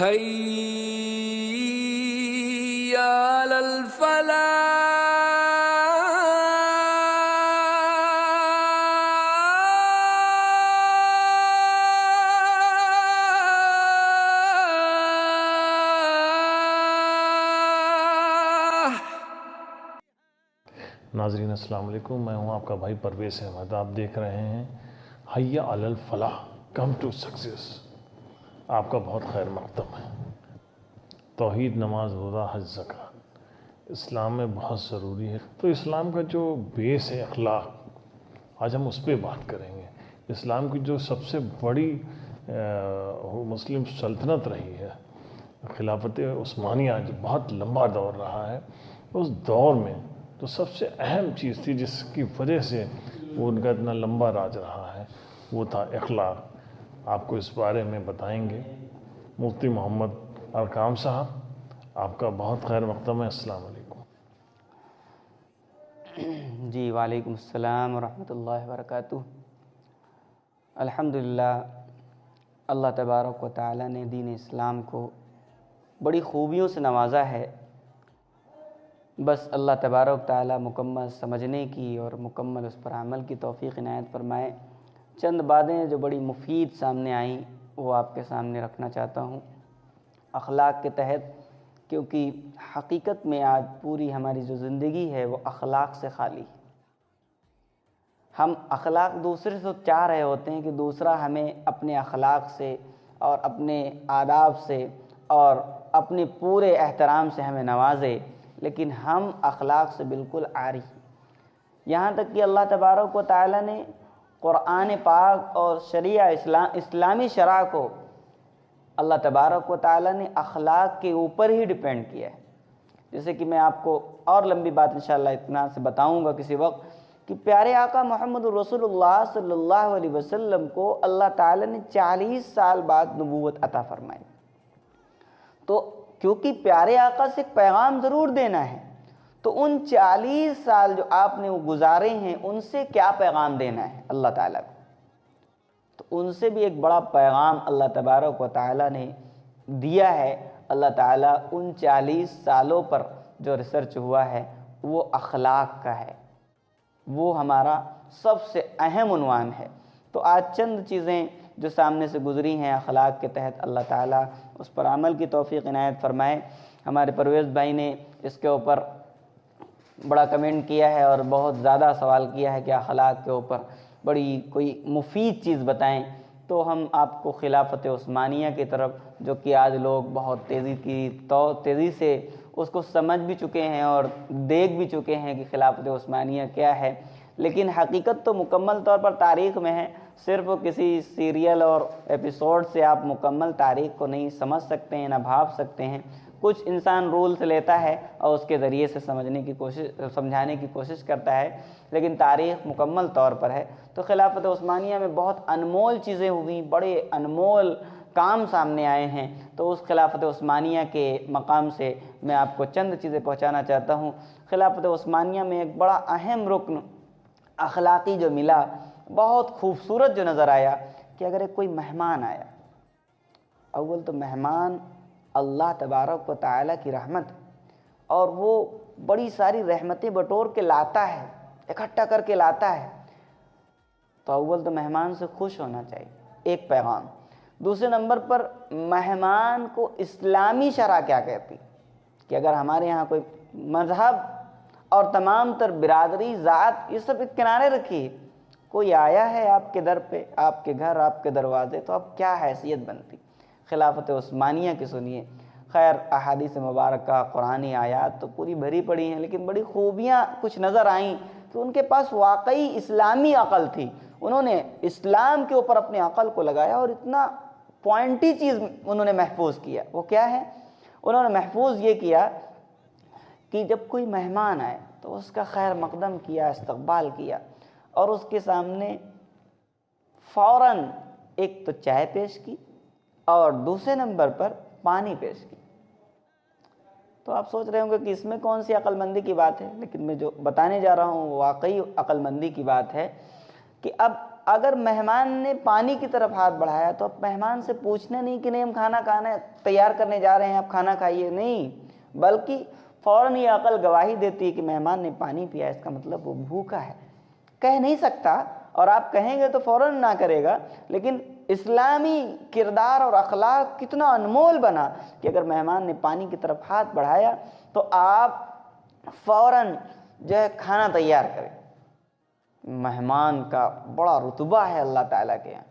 حي على الفلاح. ناظرین السلام علیکم، میں ہوں آپ کا بھائی پرویز احمد۔ آپ دیکھ رہے ہیں حی علی الفلاح، کم ٹو سکسیس۔ آپ کا بہت خیر مقدم ہے۔ توحید، نماز، روزہ، حج، زکوٰۃ اسلام میں بہت ضروری ہے۔ تو اسلام کا جو بیس ہے اخلاق، آج ہم اس پہ بات کریں گے۔ اسلام کی جو سب سے بڑی مسلم سلطنت رہی ہے، خلافت عثمانیہ، جو بہت لمبا دور رہا ہے، اس دور میں تو سب سے اہم چیز تھی جس کی وجہ سے وہ ان کا اتنا لمبا راج رہا ہے، وہ تھا اخلاق۔ آپ کو اس بارے میں بتائیں گے مفتی محمد ارقام صاحب۔ آپ کا بہت خیر مقدم ہے۔ السلام علیکم۔ جی وعلیکم السلام ورحمۃ اللہ وبرکاتہ۔ الحمدللہ، اللہ تبارک و تعالیٰ نے دین اسلام کو بڑی خوبیوں سے نوازا ہے۔ بس اللہ تبارک و تعالیٰ مکمل سمجھنے کی اور مکمل اس پر عمل کی توفیق عنایت فرمائے۔ چند باتیں جو بڑی مفید سامنے آئیں وہ آپ کے سامنے رکھنا چاہتا ہوں اخلاق کے تحت، کیونکہ حقیقت میں آج پوری ہماری جو زندگی ہے وہ اخلاق سے خالی ہے۔ ہم اخلاق دوسرے سے چاہ رہے ہوتے ہیں کہ دوسرا ہمیں اپنے اخلاق سے اور اپنے آداب سے اور اپنے پورے احترام سے ہمیں نوازے، لیکن ہم اخلاق سے بالکل عاری ہیں۔ یہاں تک کہ اللہ تبارک و تعالیٰ نے قرآن پاک اور شریعہ اسلامی شرع کو اللہ تبارک و تعالیٰ نے اخلاق کے اوپر ہی ڈیپینڈ کیا ہے۔ جیسے کہ میں آپ کو اور لمبی بات انشاءاللہ اطمینان سے بتاؤں گا کسی وقت، کہ پیارے آقا محمد رسول اللہ صلی اللہ علیہ وسلم کو اللہ تعالیٰ نے 40 سال بعد نبوت عطا فرمائی۔ تو کیونکہ پیارے آقا سے ایک پیغام ضرور دینا ہے، تو ان 40 سال جو آپ نے وہ گزارے ہیں ان سے کیا پیغام دینا ہے اللہ تعالیٰ کو، تو ان سے بھی ایک بڑا پیغام اللہ تبارک و تعالیٰ نے دیا ہے۔ اللہ تعالیٰ ان 40 سالوں پر جو ریسرچ ہوا ہے وہ اخلاق کا ہے، وہ ہمارا سب سے اہم عنوان ہے۔ تو آج چند چیزیں جو سامنے سے گزری ہیں اخلاق کے تحت، اللہ تعالیٰ اس پر عمل کی توفیق عنایت فرمائے۔ ہمارے پرویز بھائی نے اس کے اوپر بڑا کمنٹ کیا ہے اور بہت زیادہ سوال کیا ہے کہ اخلاق کے اوپر بڑی کوئی مفید چیز بتائیں، تو ہم آپ کو خلافت عثمانیہ کی طرف، جو کہ آج لوگ بہت تیزی سے اس کو سمجھ بھی چکے ہیں اور دیکھ بھی چکے ہیں کہ خلافت عثمانیہ کیا ہے، لیکن حقیقت تو مکمل طور پر تاریخ میں ہے۔ صرف کسی سیریل اور ایپیسوڈ سے آپ مکمل تاریخ کو نہیں سمجھ سکتے ہیں، نہ بھاپ سکتے ہیں۔ کچھ انسان رولز لیتا ہے اور اس کے ذریعے سے سمجھانے کی کوشش کرتا ہے، لیکن تاریخ مکمل طور پر ہے۔ تو خلافت عثمانیہ میں بہت انمول چیزیں ہوئیں، بڑے انمول کام سامنے آئے ہیں۔ تو اس خلافت عثمانیہ کے مقام سے میں آپ کو چند چیزیں پہنچانا چاہتا ہوں۔ خلافت عثمانیہ میں ایک بڑا اہم رکن اخلاقی جو ملا، بہت خوبصورت جو نظر آیا، کہ اگر ایک کوئی مہمان آیا، اول تو مہمان اللہ تبارک و تعالیٰ کی رحمت، اور وہ بڑی ساری رحمتیں بٹور کے لاتا ہے، اکٹھا کر کے لاتا ہے، تو اول تو مہمان سے خوش ہونا چاہیے، ایک پیغام۔ دوسرے نمبر پر مہمان کو اسلامی شرع کیا کہتی، کہ اگر ہمارے یہاں کوئی مذہب اور تمام تر برادری، ذات، یہ سب ایک کنارے رکھیے، کوئی آیا ہے آپ کے در پہ، آپ کے گھر، آپ کے دروازے، تو اب کیا حیثیت بنتی۔ خلافت عثمانیہ کی سنیے۔ خیر احادیث مبارکہ، قرآنی آیات تو پوری بھری پڑی ہیں، لیکن بڑی خوبیاں کچھ نظر آئیں کہ ان کے پاس واقعی اسلامی عقل تھی۔ انہوں نے اسلام کے اوپر اپنے عقل کو لگایا اور اتنا پوائنٹی چیز انہوں نے محفوظ کیا۔ وہ کیا ہے؟ انہوں نے محفوظ یہ کیا کہ جب کوئی مہمان آئے تو اس کا خیر مقدم کیا، استقبال کیا، اور اس کے سامنے فوراً ایک تو چائے پیش کی اور دوسرے نمبر پر پانی پیش کی۔ تو آپ سوچ رہے ہوں گے کہ اس میں کون سی عقل مندی کی بات ہے، لیکن میں جو بتانے جا رہا ہوں وہ واقعی عقل مندی کی بات ہے، کہ اب اگر مہمان نے پانی کی طرف ہاتھ بڑھایا تو اب مہمان سے پوچھنا نہیں کہ نہیں ہم کھانا تیار کرنے جا رہے ہیں آپ کھانا کھائیے، نہیں، بلکہ فوراً یہ عقل گواہی دیتی ہے کہ مہمان نے پانی پیا، اس کا مطلب وہ بھوکا ہے۔ کہہ نہیں سکتا، اور آپ کہیں گے تو فوراً نہ کرے گا، لیکن اسلامی کردار اور اخلاق کتنا انمول بنا کہ اگر مہمان نے پانی کی طرف ہاتھ بڑھایا تو آپ فوراً جو ہے کھانا تیار کریں۔ مہمان کا بڑا رتبہ ہے اللہ تعالیٰ کے یہاں،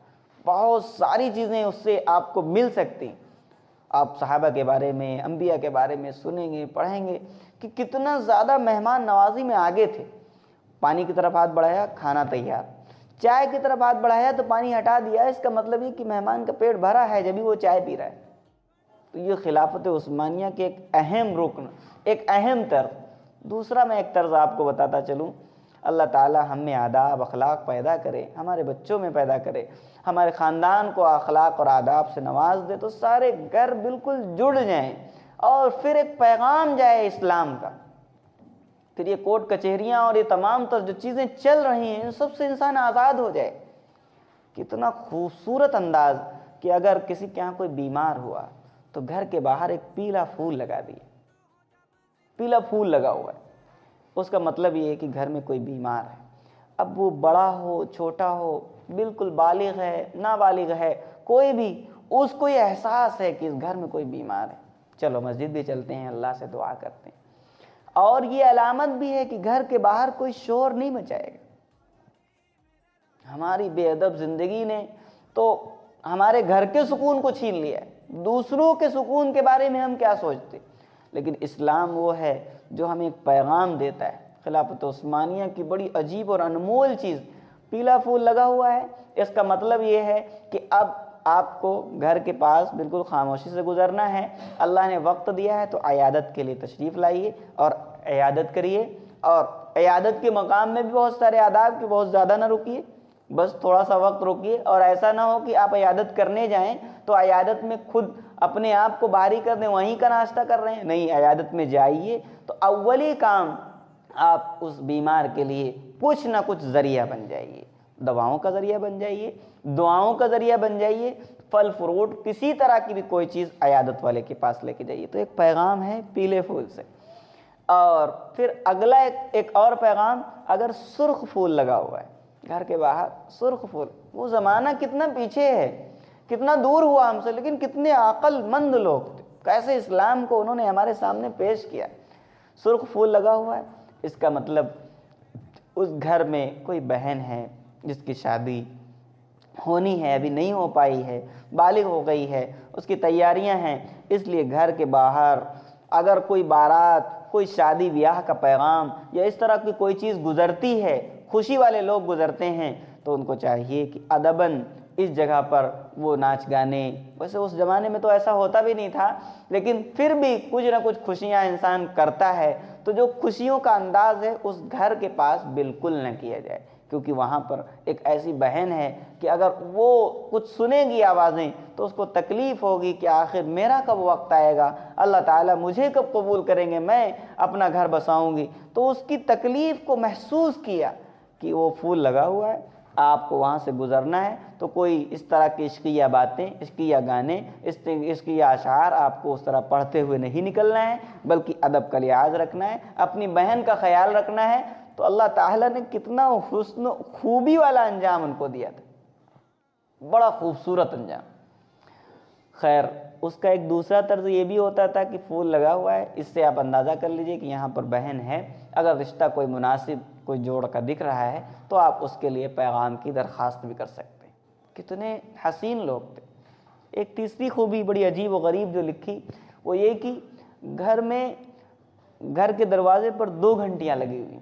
بہت ساری چیزیں اس سے آپ کو مل سکتی۔ آپ صحابہ کے بارے میں، انبیاء کے بارے میں سنیں گے، پڑھیں گے کہ کتنا زیادہ مہمان نوازی میں آگے تھے۔ پانی کی طرف ہاتھ بڑھایا، کھانا تیار، چائے کی طرف ہاتھ بڑھایا تو پانی ہٹا دیا، اس کا مطلب یہ کہ مہمان کا پیٹ بھرا ہے جبھی وہ چائے پی رہا ہے۔ تو یہ خلافت عثمانیہ کے ایک اہم رکن، ایک اہم طرز۔ دوسرا میں ایک طرز آپ کو بتاتا چلوں، اللہ تعالیٰ ہم میں آداب اخلاق پیدا کرے، ہمارے بچوں میں پیدا کرے، ہمارے خاندان کو اخلاق اور آداب سے نواز دے تو سارے گھر بالکل جڑ جائیں اور پھر ایک پیغام جائے اسلام کا۔ پھر یہ کورٹ کچہریاں اور یہ تمام تر جو چیزیں چل رہی ہیں ان سب سے انسان آزاد ہو جائے۔ کتنا خوبصورت انداز کہ اگر کسی کے یہاں کوئی بیمار ہوا تو گھر کے باہر ایک پیلا پھول لگا دیے، پیلا پھول لگا ہوا ہے، اس کا مطلب یہ ہے کہ گھر میں کوئی بیمار ہے۔ اب وہ بڑا ہو چھوٹا ہو، بالکل بالغ ہے نابالغ ہے، کوئی بھی، اس کو یہ احساس ہے کہ اس گھر میں کوئی بیمار ہے، چلو مسجد بھی چلتے ہیں، اللہ سے دعا کرتے ہیں۔ اور یہ علامت بھی ہے کہ گھر کے باہر کوئی شور نہیں مچائے گا۔ ہماری بے ادب زندگی نے تو ہمارے گھر کے سکون کو چھین لیا ہے، دوسروں کے سکون کے بارے میں ہم کیا سوچتے، لیکن اسلام وہ ہے جو ہمیں ایک پیغام دیتا ہے۔ خلافت عثمانیہ کی بڑی عجیب اور انمول چیز، پیلا پھول لگا ہوا ہے، اس کا مطلب یہ ہے کہ اب آپ کو گھر کے پاس بالکل خاموشی سے گزرنا ہے، اللہ نے وقت دیا ہے تو عیادت کے لیے تشریف لائیے اور عیادت کریے، اور عیادت کے مقام میں بھی بہت سارے آداب کہ بہت زیادہ نہ رکیے، بس تھوڑا سا وقت رکیے، اور ایسا نہ ہو کہ آپ عیادت کرنے جائیں تو عیادت میں خود اپنے آپ کو بھاری کر دیں، وہیں کا ناشتہ کر رہے ہیں، نہیں، عیادت میں جائیے تو اولی کام آپ اس بیمار کے لیے کچھ نہ کچھ ذریعہ بن جائیے، دواؤں کا ذریعہ بن جائیے، دعاؤں کا ذریعہ بن جائیے، پھل فروٹ کسی طرح کی بھی کوئی چیز عیادت والے کے پاس لے کے جائیے۔ تو ایک پیغام ہے پیلے پھول سے۔ اور پھر اگلا ایک اور پیغام، اگر سرخ پھول لگا ہوا ہے گھر کے باہر، سرخ پھول، وہ زمانہ کتنا پیچھے ہے، کتنا دور ہوا ہم سے، لیکن کتنے عقل مند لوگ تھے، کیسے اسلام کو انہوں نے ہمارے سامنے پیش کیا۔ سرخ پھول لگا ہوا ہے، اس کا مطلب اس گھر میں کوئی بہن ہے جس کی شادی ہونی ہے، ابھی نہیں ہو پائی ہے، بالغ ہو گئی ہے، اس کی تیاریاں ہیں، اس لیے گھر کے باہر اگر کوئی بارات، کوئی شادی بیاہ کا پیغام یا اس طرح کی کوئی چیز گزرتی ہے، خوشی والے لوگ گزرتے ہیں، تو ان کو چاہیے کہ ادباً اس جگہ پر وہ ناچ گانے، ویسے اس زمانے میں تو ایسا ہوتا بھی نہیں تھا، لیکن پھر بھی کچھ نہ کچھ خوشیاں انسان کرتا ہے، تو جو خوشیوں کا انداز ہے اس گھر کے پاس بالکل نہ کیا جائے، کیونکہ وہاں پر ایک ایسی بہن ہے کہ اگر وہ کچھ سنے گی آوازیں تو اس کو تکلیف ہوگی کہ آخر میرا کب وقت آئے گا، اللہ تعالیٰ مجھے کب قبول کریں گے، میں اپنا گھر بساؤں گی۔ تو اس کی تکلیف کو محسوس کیا کہ وہ پھول لگا ہوا ہے، آپ کو وہاں سے گزرنا ہے، تو کوئی اس طرح کی عشقیہ باتیں، عشقیہ گانے، عشقیہ اشعار آپ کو اس طرح پڑھتے ہوئے نہیں نکلنا ہے، بلکہ ادب کا لحاظ رکھنا ہے، اپنی بہن کا خیال رکھنا ہے۔ تو اللہ تعالیٰ نے کتنا حسن و خوبی والا انجام ان کو دیا تھا، بڑا خوبصورت انجام۔ خیر، اس کا ایک دوسرا طرز یہ بھی ہوتا تھا کہ پھول لگا ہوا ہے، اس سے آپ اندازہ کر لیجئے کہ یہاں پر بہن ہے، اگر رشتہ کوئی مناسب کوئی جوڑ کا دکھ رہا ہے تو آپ اس کے لیے پیغام کی درخواست بھی کر سکتے ہیں۔ کتنے حسین لوگ تھے۔ ایک تیسری خوبی بڑی عجیب و غریب جو لکھی وہ یہ کہ گھر کے دروازے پر 2 گھنٹیاں لگی ہوئی،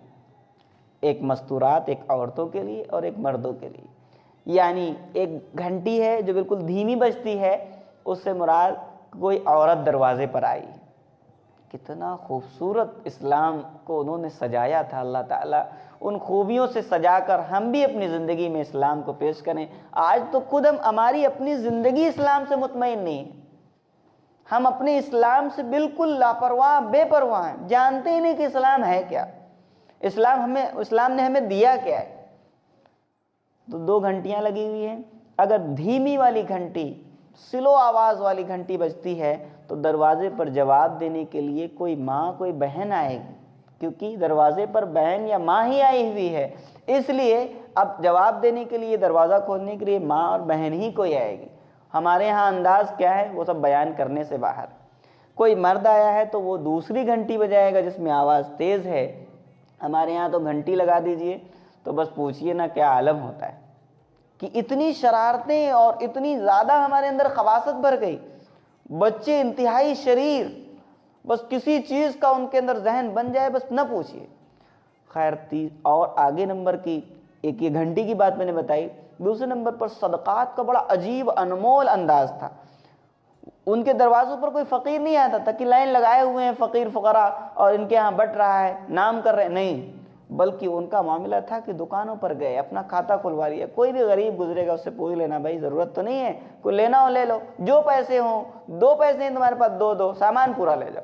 ایک مستورات، ایک عورتوں کے لیے اور ایک مردوں کے لیے، یعنی ایک گھنٹی ہے جو بالکل دھیمی بجتی ہے، اس سے مراد کوئی عورت دروازے پر آئی۔ کتنا خوبصورت اسلام کو انہوں نے سجایا تھا اللہ تعالیٰ، ان خوبیوں سے سجا کر ہم بھی اپنی زندگی میں اسلام کو پیش کریں۔ آج تو خود ہماری اپنی زندگی اسلام سے مطمئن نہیں ہے، ہم اپنے اسلام سے بالکل لاپرواہ، بے پرواہ ہیں، جانتے ہی نہیں کہ اسلام ہے کیا، اسلام نے ہمیں دیا کیا ہے۔ تو 2 گھنٹیاں لگی ہوئی ہیں، اگر دھیمی والی گھنٹی، سلو آواز والی گھنٹی بجتی ہے تو دروازے پر جواب دینے کے لیے کوئی ماں کوئی بہن آئے گی، کیونکہ دروازے پر بہن یا ماں ہی آئی ہوئی ہے، اس لیے اب جواب دینے کے لیے دروازہ کھولنے کے لیے ماں اور بہن ہی کوئی آئے گی۔ ہمارے ہاں انداز کیا ہے وہ سب بیان کرنے سے باہر۔ کوئی مرد آیا ہے تو وہ دوسری گھنٹی بجائے گا جس میں آواز تیز ہے، ہمارے یہاں تو گھنٹی لگا دیجئے تو بس پوچھئے نا کیا عالم ہوتا ہے کہ اتنی شرارتیں اور اتنی زیادہ ہمارے اندر خباثت بھر گئی، بچے انتہائی شریر، بس کسی چیز کا ان کے اندر ذہن بن جائے بس نہ پوچھئے۔ خیر اور آگے نمبر کی ایک یہ گھنٹی کی بات میں نے بتائی، دوسرے نمبر پر صدقات کا بڑا عجیب انمول انداز تھا۔ ان کے دروازوں پر کوئی فقیر نہیں آتا تھا کہ لائن لگائے ہوئے ہیں فقیر فقراء اور ان کے ہاں بٹ رہا ہے، نام کر رہے، نہیں، بلکہ ان کا معاملہ تھا کہ دکانوں پر گئے، اپنا کھاتہ کھلوا لیا، کوئی بھی غریب گزرے گا اس سے پوچھ لینا بھائی ضرورت تو نہیں ہے، کوئی لینا ہو لے لو، جو پیسے ہوں، 2 پیسے ہیں تمہارے پاس دو سامان پورا لے جاؤ،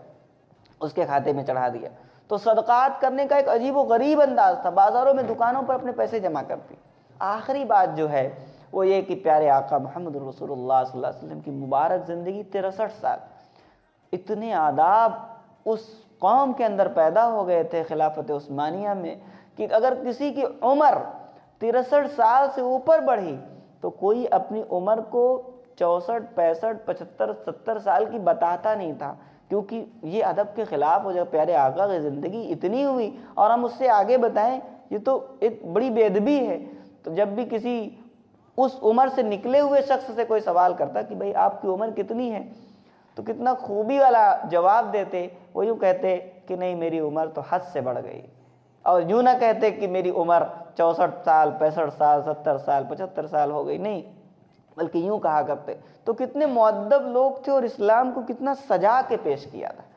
اس کے کھاتے میں چڑھا دیا۔ تو صدقات کرنے کا ایک عجیب و غریب انداز تھا، بازاروں میں دکانوں پر اپنے پیسے جمع کرتی۔ آخری بات جو ہے وہ یہ کہ پیارے آقا محمد رسول اللہ صلی اللہ علیہ وسلم کی مبارک زندگی 63 سال، اتنے آداب اس قوم کے اندر پیدا ہو گئے تھے خلافت عثمانیہ میں کہ اگر کسی کی عمر 63 سال سے اوپر بڑھی تو کوئی اپنی عمر کو 64 65 75 70 سال کی بتاتا نہیں تھا، کیونکہ یہ ادب کے خلاف ہو جائے۔ پیارے آقا کی زندگی اتنی ہوئی اور ہم اس سے آگے بتائیں، یہ تو ایک بڑی بے ادبی ہے۔ تو جب بھی کسی اس عمر سے نکلے ہوئے شخص سے کوئی سوال کرتا کہ بھئی آپ کی عمر کتنی ہے، تو کتنا خوبی والا جواب دیتے، وہ یوں کہتے کہ نہیں میری عمر تو حد سے بڑھ گئی، اور یوں نہ کہتے کہ میری عمر 64 سال 65 سال 70 سال 75 سال ہو گئی، نہیں، بلکہ یوں کہا کرتے۔ تو کتنے مؤدب لوگ تھے اور اسلام کو کتنا سجا کے پیش کیا تھا۔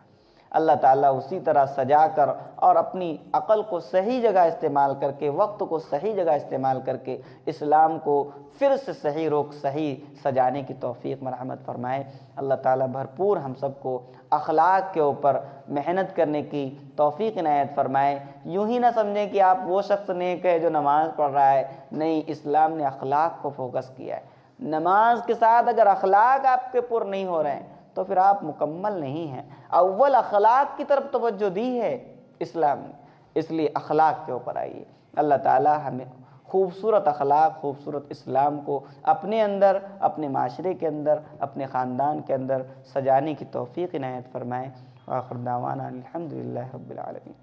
اللہ تعالیٰ اسی طرح سجا کر اور اپنی عقل کو صحیح جگہ استعمال کر کے، وقت کو صحیح جگہ استعمال کر کے اسلام کو پھر سے صحیح رخ صحیح سجانے کی توفیق مرحمت فرمائے۔ اللہ تعالیٰ بھرپور ہم سب کو اخلاق کے اوپر محنت کرنے کی توفیق عنایت فرمائے۔ یوں ہی نہ سمجھیں کہ آپ وہ شخص نیک ہے جو نماز پڑھ رہا ہے، نہیں، اسلام نے اخلاق کو فوکس کیا ہے۔ نماز کے ساتھ اگر اخلاق آپ کے پر نہیں ہو رہے ہیں تو پھر آپ مکمل نہیں ہیں۔ اول اخلاق کی طرف توجہ دی ہے اسلام نے، اس لیے اخلاق کے اوپر آئیے۔ اللہ تعالیٰ ہمیں خوبصورت اخلاق، خوبصورت اسلام کو اپنے اندر، اپنے معاشرے کے اندر، اپنے خاندان کے اندر سجانے کی توفیق عنایت فرمائے۔ آخر دعوانا الحمدللہ رب العالمین۔